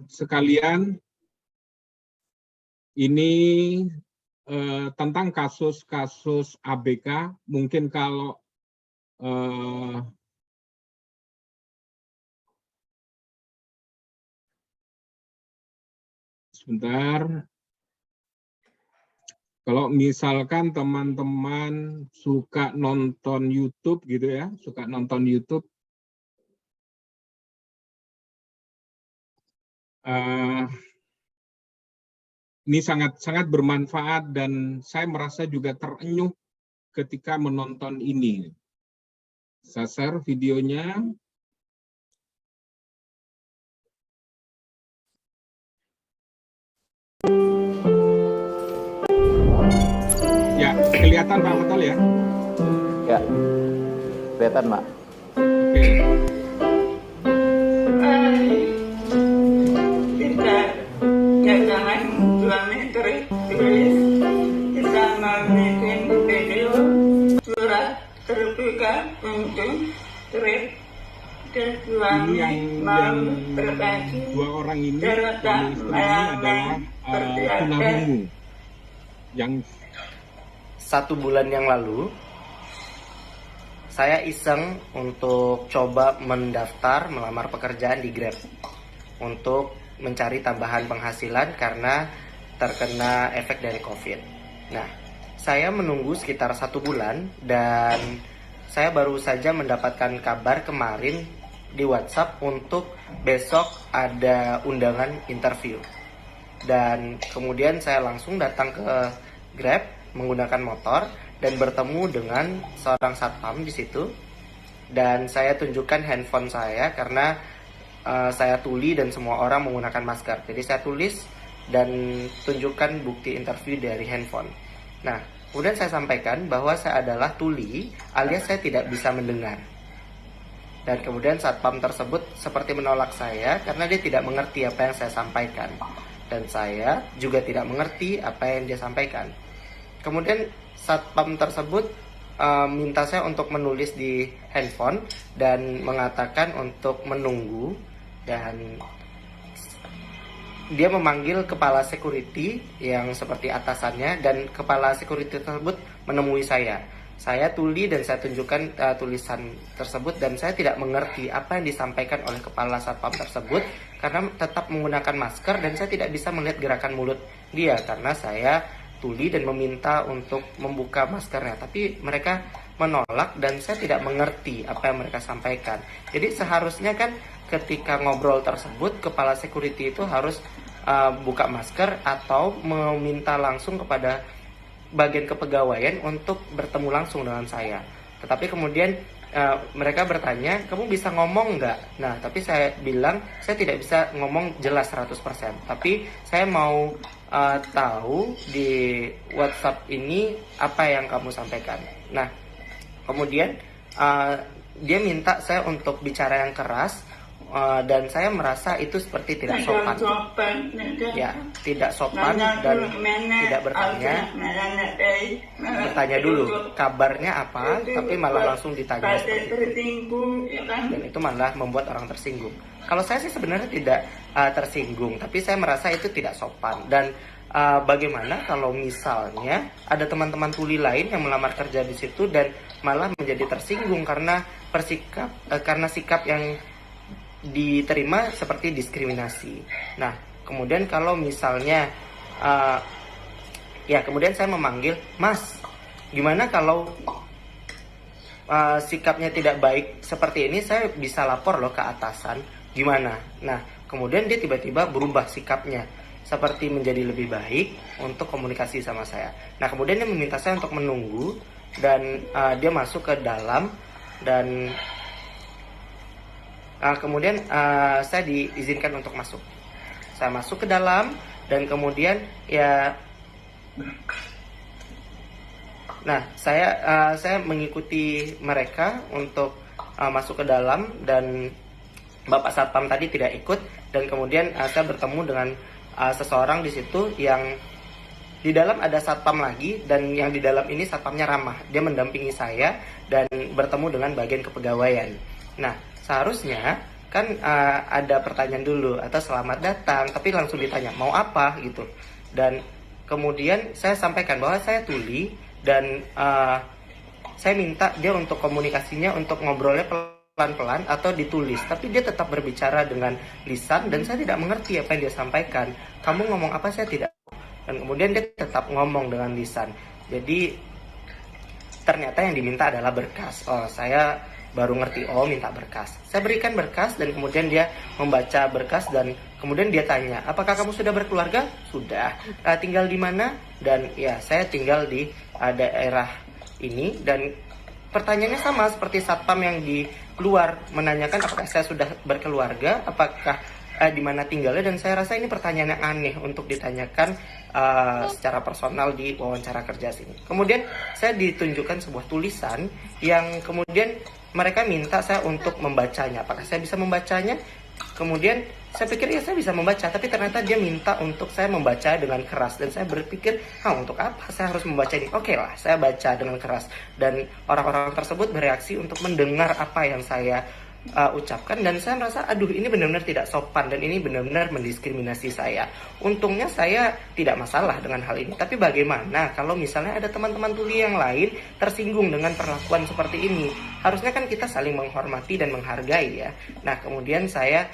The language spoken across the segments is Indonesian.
sekalian, ini tentang kasus-kasus ABK. Mungkin kalau sebentar, kalau misalkan teman-teman suka nonton YouTube gitu ya, suka nonton YouTube, ini sangat bermanfaat dan saya merasa juga terenyuh ketika menonton ini. Saya share videonya. Ya, kelihatan Pak betul ya? Ya, kelihatan Mak. Oke. Jangan 2 meter tulis kita mau bikin video surat terbuka untuk trip dan suami mau berbagi dua orang ini, cerita suami istri ini adalah tunarungu. Yang 1 bulan yang lalu saya iseng untuk coba mendaftar melamar pekerjaan di Grab untuk mencari tambahan penghasilan karena terkena efek dari COVID. Nah, saya menunggu sekitar 1 bulan dan saya baru saja mendapatkan kabar kemarin di WhatsApp untuk besok ada undangan interview. Dan kemudian saya langsung datang ke Grab menggunakan motor dan bertemu dengan seorang satpam di situ. Dan saya tunjukkan handphone saya karena saya tuli dan semua orang menggunakan masker. Jadi saya tulis dan tunjukkan bukti interview dari handphone. Nah, kemudian saya sampaikan bahwa saya adalah tuli alias saya tidak bisa mendengar. Dan kemudian satpam tersebut seperti menolak saya karena dia tidak mengerti apa yang saya sampaikan. Dan saya juga tidak mengerti apa yang dia sampaikan. Kemudian satpam tersebut minta saya untuk menulis di handphone dan mengatakan untuk menunggu, dan dia memanggil kepala security yang seperti atasannya, dan kepala security tersebut menemui saya. Saya tuli dan saya tunjukkan tulisan tersebut dan saya tidak mengerti apa yang disampaikan oleh kepala satpam tersebut karena tetap menggunakan masker dan saya tidak bisa melihat gerakan mulut dia karena saya tuli dan meminta untuk membuka maskernya, tapi mereka menolak dan saya tidak mengerti apa yang mereka sampaikan. Jadi seharusnya kan ketika ngobrol tersebut kepala security itu harus buka masker atau meminta langsung kepada bagian kepegawaian untuk bertemu langsung dengan saya. Tetapi kemudian mereka bertanya, kamu bisa ngomong nggak? Nah, tapi saya bilang saya tidak bisa ngomong jelas 100%. Tapi saya mau tahu di WhatsApp ini apa yang kamu sampaikan. Nah, kemudian dia minta saya untuk bicara yang keras dan saya merasa itu seperti tidak sopan. Ya, tidak sopan dan tidak bertanya dulu kabarnya apa, tapi malah langsung ditanya seperti itu. Dan itu malah membuat orang tersinggung. Kalau saya sih sebenarnya tidak tersinggung, tapi saya merasa itu tidak sopan. Dan bagaimana kalau misalnya ada teman-teman tuli lain yang melamar kerja di situ dan malah menjadi tersinggung karena sikap yang diterima seperti diskriminasi. Nah, kemudian kalau misalnya kemudian saya memanggil, Mas, gimana kalau sikapnya tidak baik seperti ini, saya bisa lapor loh ke atasan, gimana? Nah, kemudian dia tiba-tiba berubah sikapnya seperti menjadi lebih baik untuk komunikasi sama saya. Nah, kemudian dia meminta saya untuk menunggu dan dia masuk ke dalam dan kemudian saya diizinkan untuk masuk. Saya masuk ke dalam dan kemudian saya mengikuti mereka untuk masuk ke dalam dan Bapak Satpam tadi tidak ikut dan kemudian saya bertemu dengan seseorang di situ yang di dalam ada satpam lagi dan yang di dalam ini satpamnya ramah. Dia mendampingi saya dan bertemu dengan bagian kepegawaian. Nah, seharusnya kan ada pertanyaan dulu atau selamat datang, tapi langsung ditanya mau apa gitu. Dan kemudian saya sampaikan bahwa saya tuli dan saya minta dia untuk komunikasinya, untuk ngobrolnya pelan-pelan atau ditulis, tapi dia tetap berbicara dengan lisan dan saya tidak mengerti apa yang dia sampaikan. Kamu ngomong apa saya tidak. Dan kemudian dia tetap ngomong dengan lisan. Jadi ternyata yang diminta adalah berkas. Oh, saya baru ngerti, oh minta berkas. Saya berikan berkas dan kemudian dia membaca berkas dan kemudian dia tanya, apakah kamu sudah berkeluarga? Sudah. Tinggal di mana? Dan ya, saya tinggal di daerah ini. Dan pertanyaannya sama seperti satpam yang di luar menanyakan apakah saya sudah berkeluarga, apakah di mana tinggalnya. Dan saya rasa ini pertanyaan yang aneh untuk ditanyakan secara personal di wawancara kerja sini. Kemudian saya ditunjukkan sebuah tulisan yang kemudian mereka minta saya untuk membacanya. Apakah saya bisa membacanya? Kemudian saya pikir ya saya bisa membaca, tapi ternyata dia minta untuk saya membaca dengan keras. Dan saya berpikir, untuk apa saya harus membaca ini? Oke lah, saya baca dengan keras. Dan orang-orang tersebut bereaksi untuk mendengar apa yang saya ucapkan. Dan saya merasa, aduh ini benar-benar tidak sopan dan ini benar-benar mendiskriminasi saya. Untungnya saya tidak masalah dengan hal ini. Tapi bagaimana kalau misalnya ada teman-teman tuli yang lain tersinggung dengan perlakuan seperti ini? Harusnya kan kita saling menghormati dan menghargai ya. Nah kemudian saya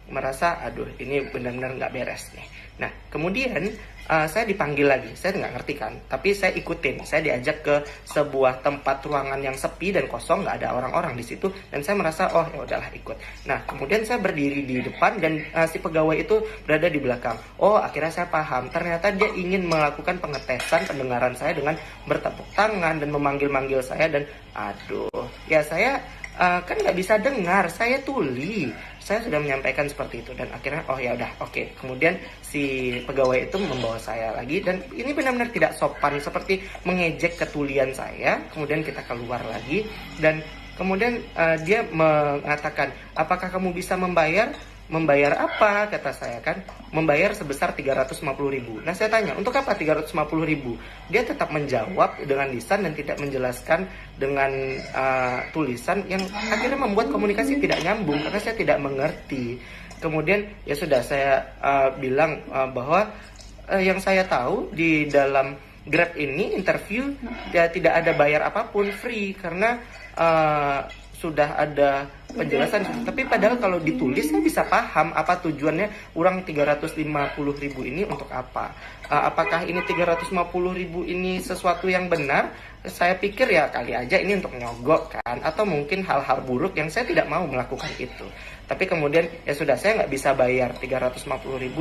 merasa, aduh ini benar-benar nggak beres nih. Nah kemudian saya dipanggil lagi, saya nggak ngerti kan, tapi saya ikutin. Saya diajak ke sebuah tempat ruangan yang sepi dan kosong, nggak ada orang-orang di situ, dan saya merasa oh ya udahlah ikut. Nah kemudian saya berdiri di depan dan si pegawai itu berada di belakang. Oh akhirnya saya paham, ternyata dia ingin melakukan pengetesan pendengaran saya dengan bertepuk tangan dan memanggil-manggil saya. Dan aduh ya saya kan nggak bisa dengar, saya tuli. Saya sudah menyampaikan seperti itu dan akhirnya oh ya udah oke. Kemudian si pegawai itu membawa saya lagi dan ini benar-benar tidak sopan, seperti mengejek ketulian saya. Kemudian kita keluar lagi dan kemudian dia mengatakan, apakah kamu bisa membayar? Membayar apa? Kata saya kan, membayar sebesar 350.000. Nah saya tanya, untuk apa 350.000? Dia tetap menjawab dengan lisan dan tidak menjelaskan dengan tulisan yang akhirnya membuat komunikasi tidak nyambung karena saya tidak mengerti. Kemudian ya sudah saya bilang bahwa yang saya tahu di dalam Grab ini interview ya tidak ada bayar apapun, free, karena sudah ada penjelasan. Tapi padahal kalau ditulis saya bisa paham apa tujuannya uang 350.000 ini untuk apa. Apakah ini 350.000 ini sesuatu yang benar? Saya pikir ya kali aja ini untuk nyogok kan, atau mungkin hal-hal buruk yang saya tidak mau melakukan itu. Tapi kemudian ya sudah, saya nggak bisa bayar 350.000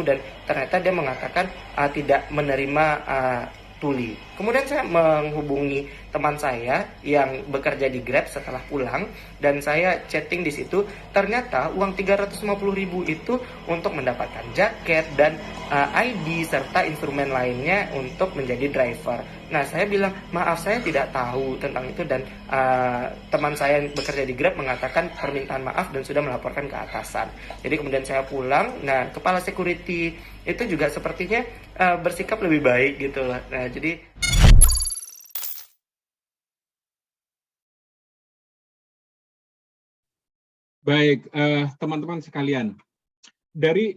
dan ternyata dia mengatakan tidak menerima tuli. Kemudian saya menghubungi teman saya yang bekerja di Grab setelah pulang dan saya chatting di situ. Ternyata uang 350.000 itu untuk mendapatkan jaket dan ID serta instrumen lainnya untuk menjadi driver. Nah saya bilang maaf saya tidak tahu tentang itu dan teman saya yang bekerja di Grab mengatakan permintaan maaf dan sudah melaporkan ke atasan. Jadi kemudian saya pulang. Nah kepala security itu juga sepertinya bersikap lebih baik gitu loh. Nah jadi baik, teman-teman sekalian, dari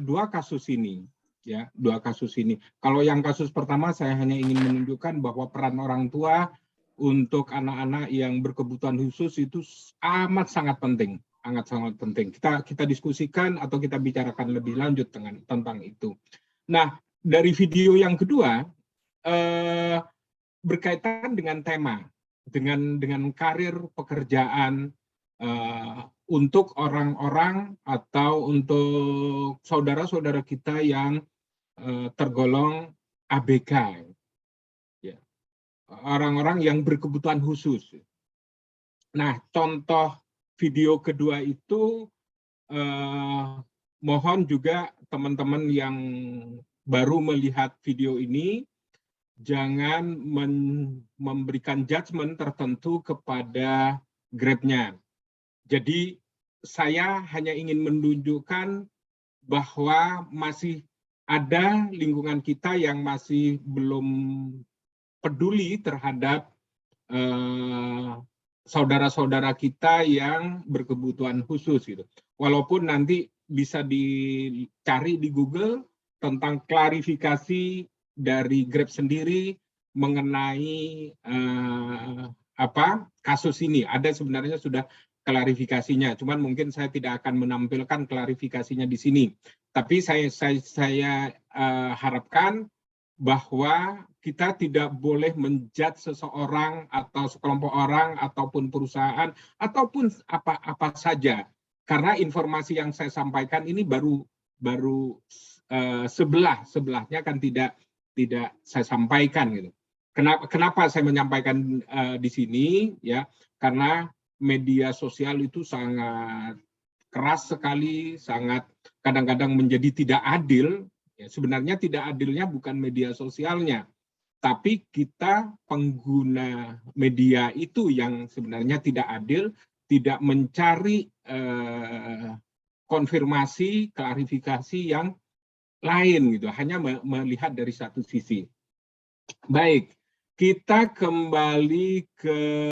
dua kasus ini, ya, dua kasus ini. Kalau yang kasus pertama, saya hanya ingin menunjukkan bahwa peran orang tua untuk anak-anak yang berkebutuhan khusus itu amat sangat penting, sangat penting. Kita diskusikan atau kita bicarakan lebih lanjut tentang itu. Nah, dari video yang kedua berkaitan dengan tema, dengan karir pekerjaan. Untuk orang-orang atau untuk saudara-saudara kita yang tergolong ABK, ya, orang-orang yang berkebutuhan khusus. Nah, contoh video kedua itu mohon juga teman-teman yang baru melihat video ini jangan memberikan judgement tertentu kepada Grab-nya. Jadi saya hanya ingin menunjukkan bahwa masih ada lingkungan kita yang masih belum peduli terhadap saudara-saudara kita yang berkebutuhan khusus gitu. Walaupun nanti bisa dicari di Google tentang klarifikasi dari Grab sendiri mengenai kasus ini. Ada sebenarnya sudah klarifikasinya, cuman mungkin saya tidak akan menampilkan klarifikasinya di sini. Tapi saya harapkan bahwa kita tidak boleh menjudge seseorang atau sekelompok orang ataupun perusahaan ataupun apa saja, karena informasi yang saya sampaikan ini baru sebelahnya kan tidak saya sampaikan gitu. Kenapa saya menyampaikan di sini ya, karena media sosial itu sangat keras sekali, sangat kadang-kadang menjadi tidak adil. Ya, sebenarnya tidak adilnya bukan media sosialnya, tapi kita pengguna media itu yang sebenarnya tidak adil, tidak mencari konfirmasi, klarifikasi yang lain gitu, hanya melihat dari satu sisi. Baik, kita kembali ke